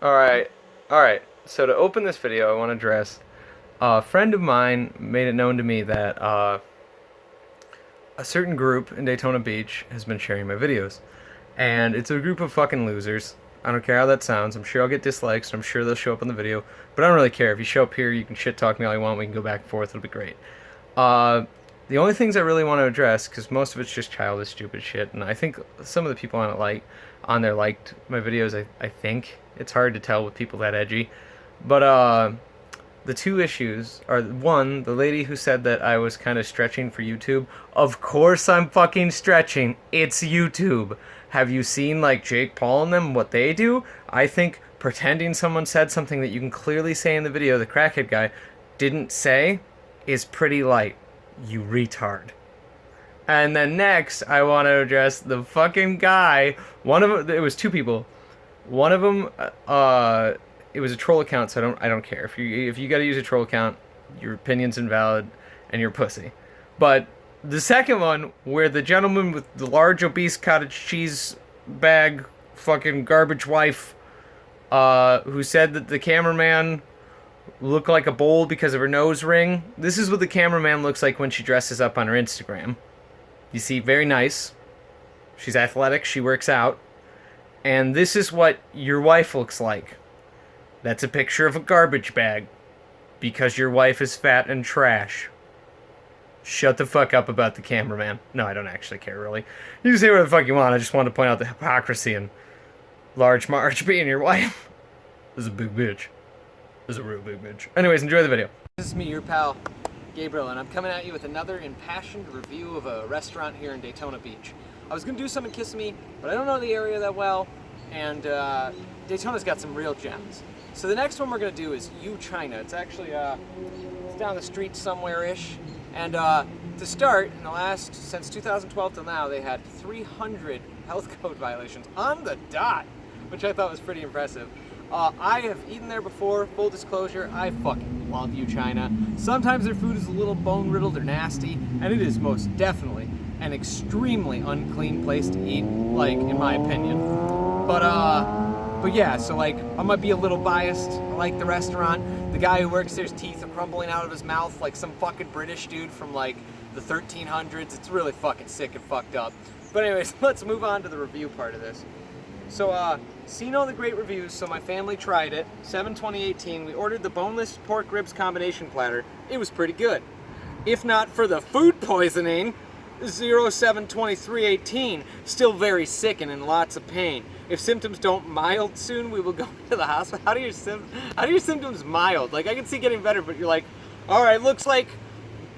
Alright, alright. So to open this video, I want to address a friend of mine made it known to me that a certain group in Daytona Beach has been sharing my videos. And it's a group of fucking losers. I don't care how that sounds. I'm sure I'll get dislikes, and I'm sure they'll show up on the video. But I don't really care. If you show up here, you can shit talk me all you want. We can go back and forth. It'll be great. The only things I really want to address, because most of it's just childish, stupid shit, and I think some of the people on there liked my videos. I think it's hard to tell with people that edgy, but the two issues are, one, the lady who said that I was kind of stretching for YouTube. Of course I'm fucking stretching. It's YouTube. Have you seen like Jake Paul and them, what they do? I think pretending someone said something that you can clearly say in the video the crackhead guy didn't say is pretty light. You retard. And then next, I want to address the fucking guy. One of them, it was two people. One of them, it was a troll account, so I don't care. If you got to use a troll account, your opinion's invalid, and you're a pussy. But the second one, where the gentleman with the large obese cottage cheese bag, fucking garbage wife, who said that the cameraman look like a bowl because of her nose ring. This is what the cameraman looks like when she dresses up on her Instagram. You see, very nice. She's athletic, she works out. And this is what your wife looks like. That's a picture of a garbage bag. Because your wife is fat and trash. Shut the fuck up about the cameraman. No, I don't actually care, really. You can say whatever the fuck you want. I just wanted to point out the hypocrisy in Large Marge being your wife. This is a big bitch. This is a real big bitch. Anyways, enjoy the video. This is me, your pal, Gabriel, and I'm coming at you with another impassioned review of a restaurant here in Daytona Beach. I was going to do some in Kissimmee, but I don't know the area that well, and Daytona's got some real gems. So the next one we're going to do is U China. It's actually it's down the street somewhere-ish. And to start, since 2012 till now, they had 300 health code violations on the dot, which I thought was pretty impressive. I have eaten there before, full disclosure, I fucking love U China. Sometimes their food is a little bone-riddled or nasty, and it is most definitely an extremely unclean place to eat, like, in my opinion. But yeah, so like, I might be a little biased. I like the restaurant. The guy who works there's teeth are crumbling out of his mouth like some fucking British dude from like the 1300s. It's really fucking sick and fucked up. But anyways, let's move on to the review part of this. So, seen all the great reviews, so my family tried it. 7/20/18, we ordered the boneless pork ribs combination platter. It was pretty good. If not for the food poisoning, 07/23/18, still very sick and in lots of pain. If symptoms don't mild soon, we will go to the hospital. How do your symptoms mild? Like, I can see getting better, but you're like, all right, looks like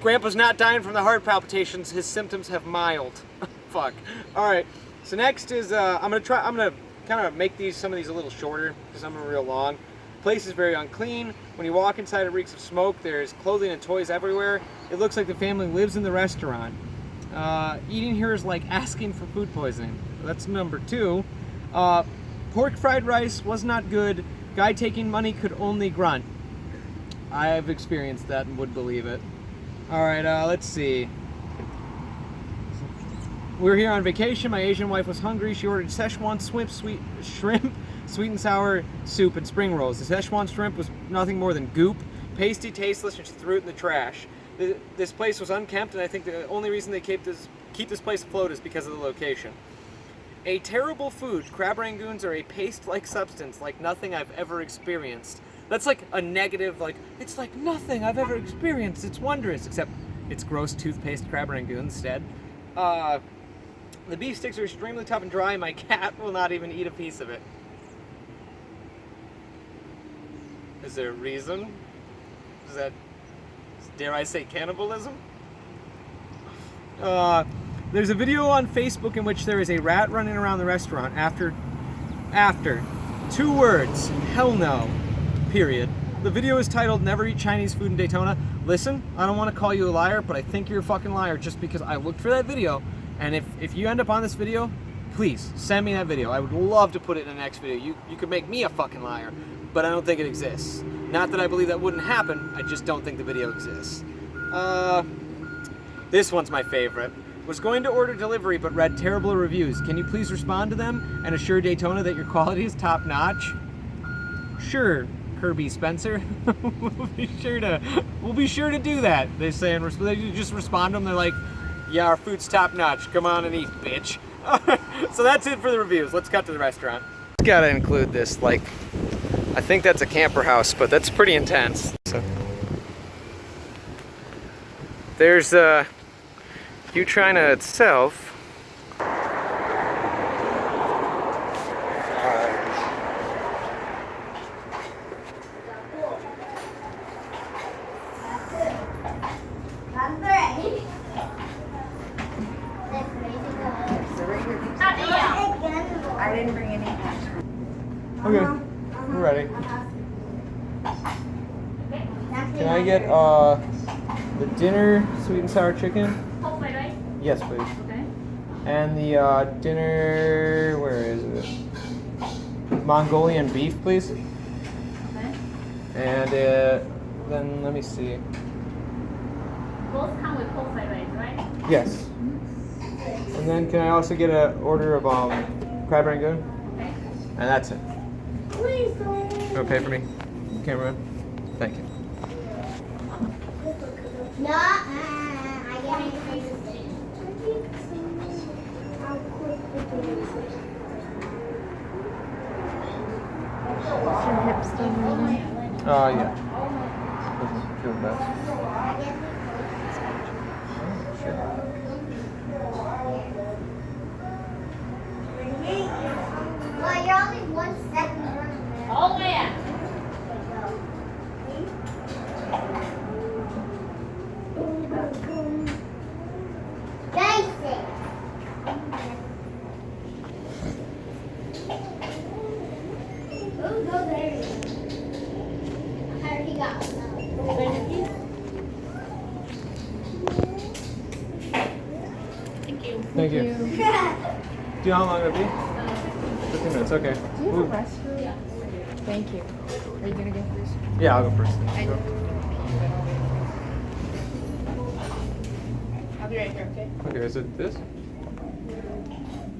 Grandpa's not dying from the heart palpitations. His symptoms have mild. Fuck. All right. So next is I'm gonna kind of make some of these a little shorter because some are real long. Place is very unclean. When you walk inside, it reeks of smoke. There's clothing and toys everywhere. It looks like the family lives in the restaurant. Eating here is like asking for food poisoning. That's number 2. Pork fried rice was not good. Guy taking money could only grunt. I have experienced that and would believe it. All right, let's see. We were here on vacation. My Asian wife was hungry. She ordered Szechuan shrimp, sweet and sour soup, and spring rolls. The Szechuan shrimp was nothing more than goop, pasty, tasteless, and she threw it in the trash. This place was unkempt, and I think the only reason they keep this place afloat is because of the location. A terrible food. Crab rangoons are a paste-like substance, like nothing I've ever experienced. That's like a negative, like, it's like nothing I've ever experienced. It's wondrous, except it's gross toothpaste crab rangoon instead. The beef sticks are extremely tough and dry. My cat will not even eat a piece of it. Is there a reason? Is that, dare I say, cannibalism? There's a video on Facebook in which there is a rat running around the restaurant after 2 words, hell no, period. The video is titled Never Eat Chinese Food in Daytona. Listen, I don't want to call you a liar, but I think you're a fucking liar just because I looked for that video. And if you end up on this video, please send me that video. I would love to put it in the next video. You could make me a fucking liar, but I don't think it exists. Not that I believe that wouldn't happen, I just don't think the video exists. This one's my favorite. Was going to order delivery but read terrible reviews. Can you please respond to them and assure Daytona that your quality is top notch? Sure, Kirby Spencer. we'll be sure to do that. They say, and they just respond to them. They're like, yeah, our food's top notch. Come on and eat, bitch. So that's it for the reviews. Let's cut to the restaurant. Gotta include this, like, I think that's a camper house, but that's pretty intense. So there's China itself. I didn't bring any cash. Okay, we're ready. Can I get the dinner sweet and sour chicken? Whole fried rice? Yes, please. Okay. And the dinner, where is it? Mongolian beef, please. Okay. And then let me see. Both come with whole fried rice, right? Yes. And then can I also get an order of crab rangoon? Okay. And that's it. Please don't. You want to pay for me, cameraman? Thank you. No, I get it. I'll quit the Is your hip still moving? Yeah. Doesn't feel the best. Sure. Well, you're only 1 step in front of me. Oh, yeah. Basic. Go there. I already got one. Thank you. Do you know how long it'll be? 15 minutes, okay. Do you have a restroom? Thank you. Are you gonna go first? Yeah, I'll go first. I'll be right here, okay? Okay, is it this?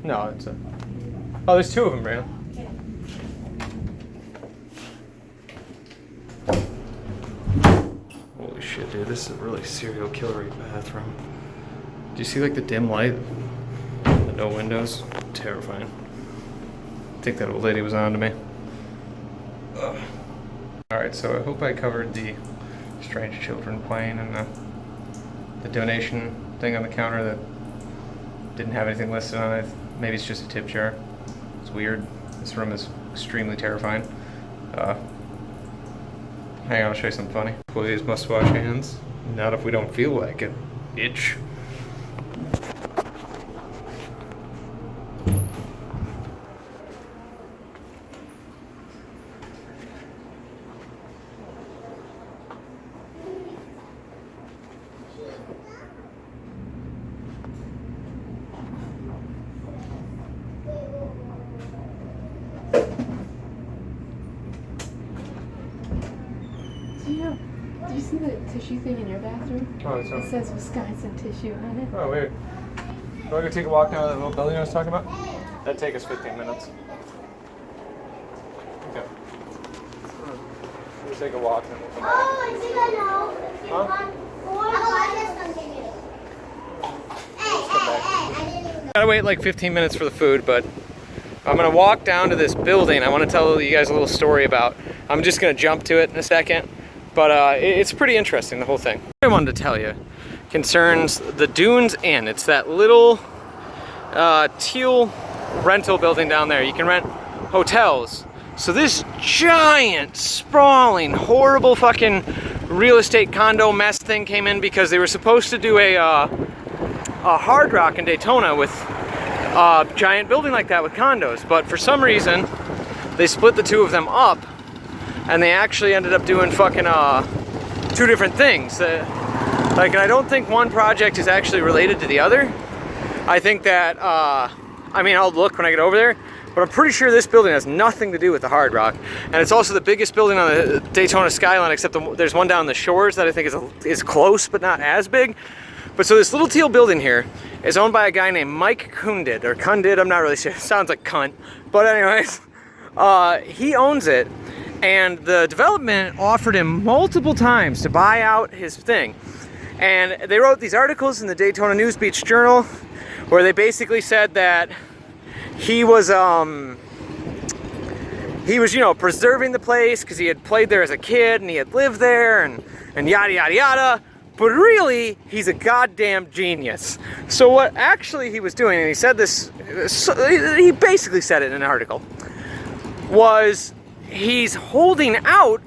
No, it's a... Oh, there's two of them, Brianna. Holy shit, dude, this is a really serial killer-y bathroom. Do you see, like, the dim light? The no windows? Terrifying. I think that old lady was on to me. Ugh. Alright, so I hope I covered the strange children playing and the donation thing on the counter that didn't have anything listed on it. Maybe it's just a tip jar. It's weird. This room is extremely terrifying. Hang on, I'll show you something funny. Employees must wash hands. Not if we don't feel like it, bitch. Do you see the tissue thing in your bathroom? Oh, It says Wisconsin tissue on it. Oh, weird. Do I go take a walk down to that little building I was talking about? That'd take us 15 minutes. Okay. We'll take a walk and we'll come back. Oh, I think I know. Huh? I just continue. I didn't even know. Gotta wait like 15 minutes for the food, but I'm gonna walk down to this building. I want to tell you guys a little story about. I'm just gonna jump to it in a second, but it's pretty interesting, the whole thing. What I wanted to tell you concerns the Dunes Inn. It's that little teal rental building down there. You can rent hotels. So this giant, sprawling, horrible fucking real estate condo mess thing came in because they were supposed to do a Hard Rock in Daytona with a giant building like that with condos, but for some reason they split the two of them up and they actually ended up doing fucking two different things. Like, and I don't think one project is actually related to the other. I think that I mean, I'll look when I get over there, but I'm pretty sure this building has nothing to do with the Hard Rock, and it's also the biggest building on the Daytona skyline, except there's one down the shores that I think is close but not as big. But so this little teal building here is owned by a guy named Mike Kundid, or Kundid, I'm not really sure. It sounds like cunt. But anyways, he owns it. And the development offered him multiple times to buy out his thing. And they wrote these articles in the Daytona News Beach Journal where they basically said that he was, you know, preserving the place because he had played there as a kid and he had lived there and yada, yada, yada. But really, he's a goddamn genius. So what actually he was doing, and he said this, he basically said it in an article, was he's holding out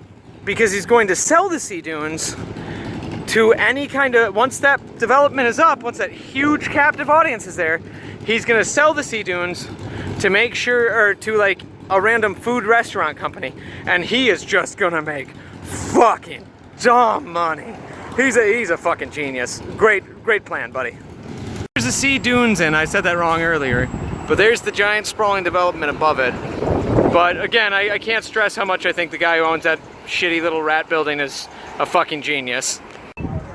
because he's going to sell the sea dunes to any kind of, once that development is up, once that huge captive audience is there, he's going to sell the sea dunes to make sure, or to like a random food restaurant company, and he is just going to make fucking dumb money. He's a fucking genius. Great plan, buddy. There's the sea dunes, and I said that wrong earlier, but there's the giant sprawling development above it. But again, I can't stress how much I think the guy who owns that shitty little rat building is a fucking genius.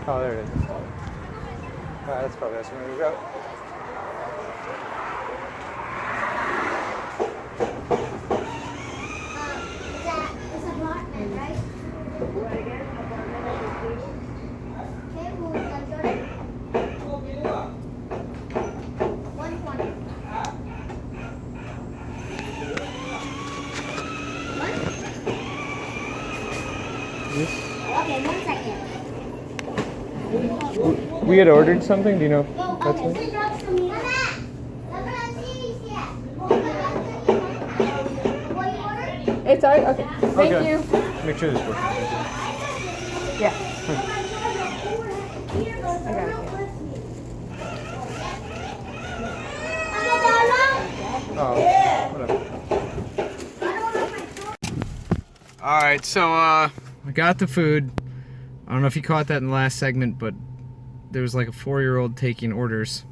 Oh, there it is. That's probably that's where we go. It's apartment, right? Okay, well, let's go there. 120. Okay, 1 second. We had ordered something, do you know? That's Okay. it? It's alright? Okay. Thank you. Make sure this works. Yeah. I got it. Oh, whatever. Alright, so I got the food. I don't know if you caught that in the last segment, but there was like a 4-year-old taking orders.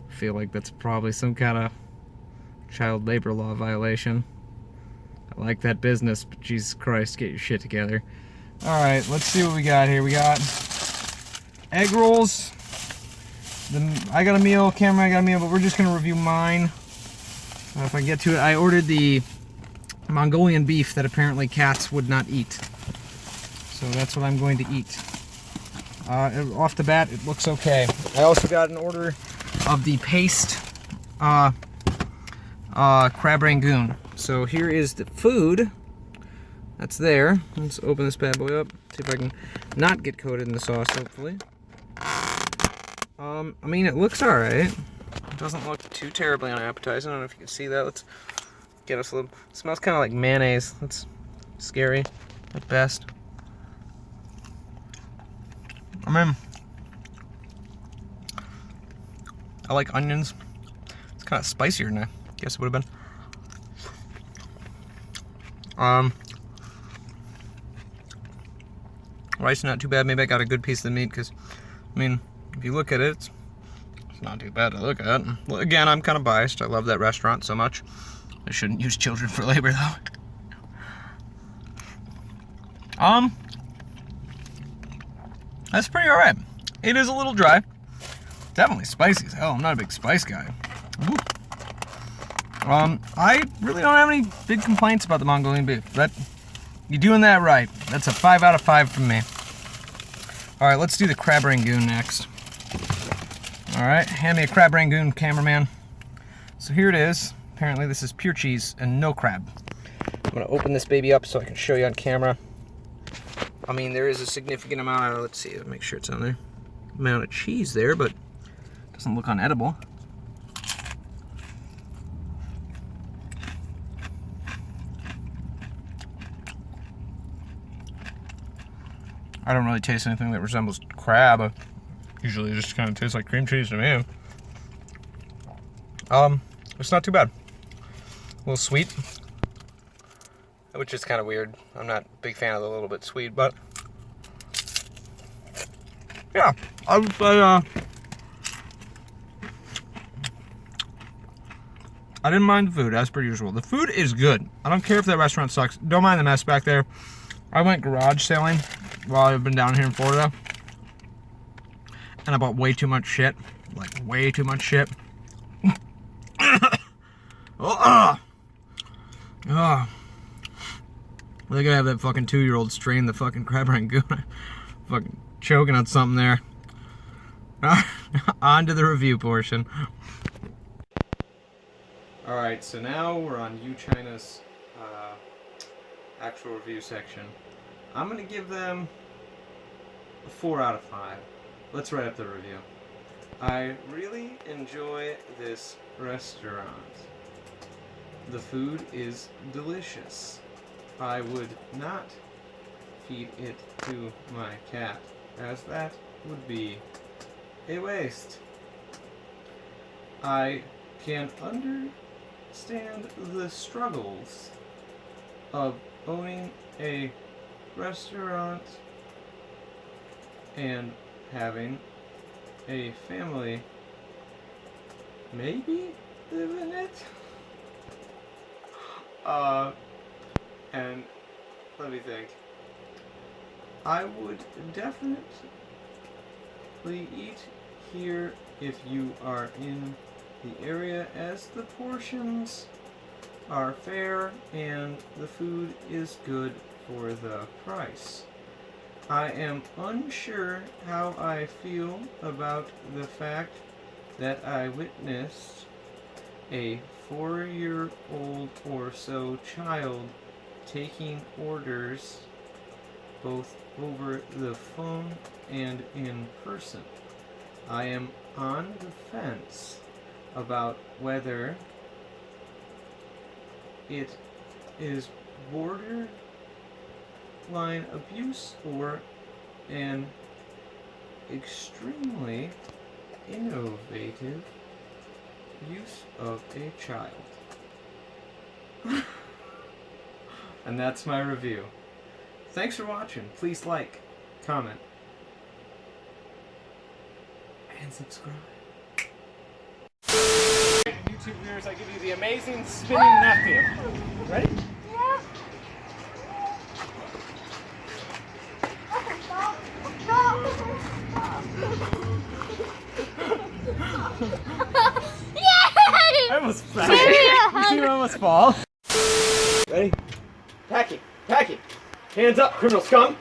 I feel like that's probably some kind of child labor law violation. I like that business, but Jesus Christ, get your shit together. Alright, let's see what we got here. We got egg rolls. I got a meal, Cameron, I got a meal, but we're just going to review mine. If I get to it, I ordered the Mongolian beef that apparently cats would not eat. So that's what I'm going to eat. Off the bat, it looks okay. I also got an order of the paste crab rangoon. So here is the food that's there. Let's open this bad boy up. See if I can not get coated in the sauce, hopefully. I mean, it looks alright. It doesn't look too terribly unappetizing. I don't know if you can see that. Let's get us a little... It smells kind of like mayonnaise. That's scary at best. I mean, I like onions. It's kind of spicier than I guess it would have been. Rice not too bad. Maybe I got a good piece of the meat because, I mean, if you look at it, it's not too bad to look at. Well, again, I'm kind of biased. I love that restaurant so much. I shouldn't use children for labor though. That's pretty alright. It is a little dry. Definitely spicy as hell. I'm not a big spice guy. Ooh. I really don't have any big complaints about the Mongolian beef. You're doing that right. That's a 5 out of 5 from me. Alright, let's do the crab rangoon next. Alright, hand me a crab rangoon, cameraman. So here it is. Apparently this is pure cheese and no crab. I'm going to open this baby up so I can show you on camera. I mean, there is a significant amount of, let's see, make sure it's on there, amount of cheese there, but it doesn't look unedible. I don't really taste anything that resembles crab. Usually it just kind of tastes like cream cheese to me. It's not too bad. A little sweet, which is kind of weird. I'm not a big fan of the little bit sweet, but yeah, I would say I didn't mind the food, as per usual. The food is good. I don't care if that restaurant sucks. Don't mind the mess back there. I went garage sailing while I've been down here in Florida, and I bought way too much shit. Like, way too much shit. They're gonna have that fucking 2-year-old strain the fucking crab rangoon. Fucking choking on something there. On to the review portion. Alright, so now we're on U-China's actual review section. I'm gonna give them a 4 out of 5. Let's write up the review. I really enjoy this restaurant. The food is delicious. I would not feed it to my cat, as that would be a waste. I can understand the struggles of owning a restaurant and having a family maybe live in it. And let me think. I would definitely eat here if you are in the area, as the portions are fair and the food is good for the price. I am unsure how I feel about the fact that I witnessed a 4-year-old or so child taking orders both over the phone and in person. I am on the fence about whether it is borderline abuse or an extremely innovative use of a child. And that's my review. Thanks for watching. Please like, comment, and subscribe. YouTube viewers, I give you the amazing spinning nephew. Ready? I almost fell. You see me almost fall? Ready? Packing. Packing. Hands up, criminal scum.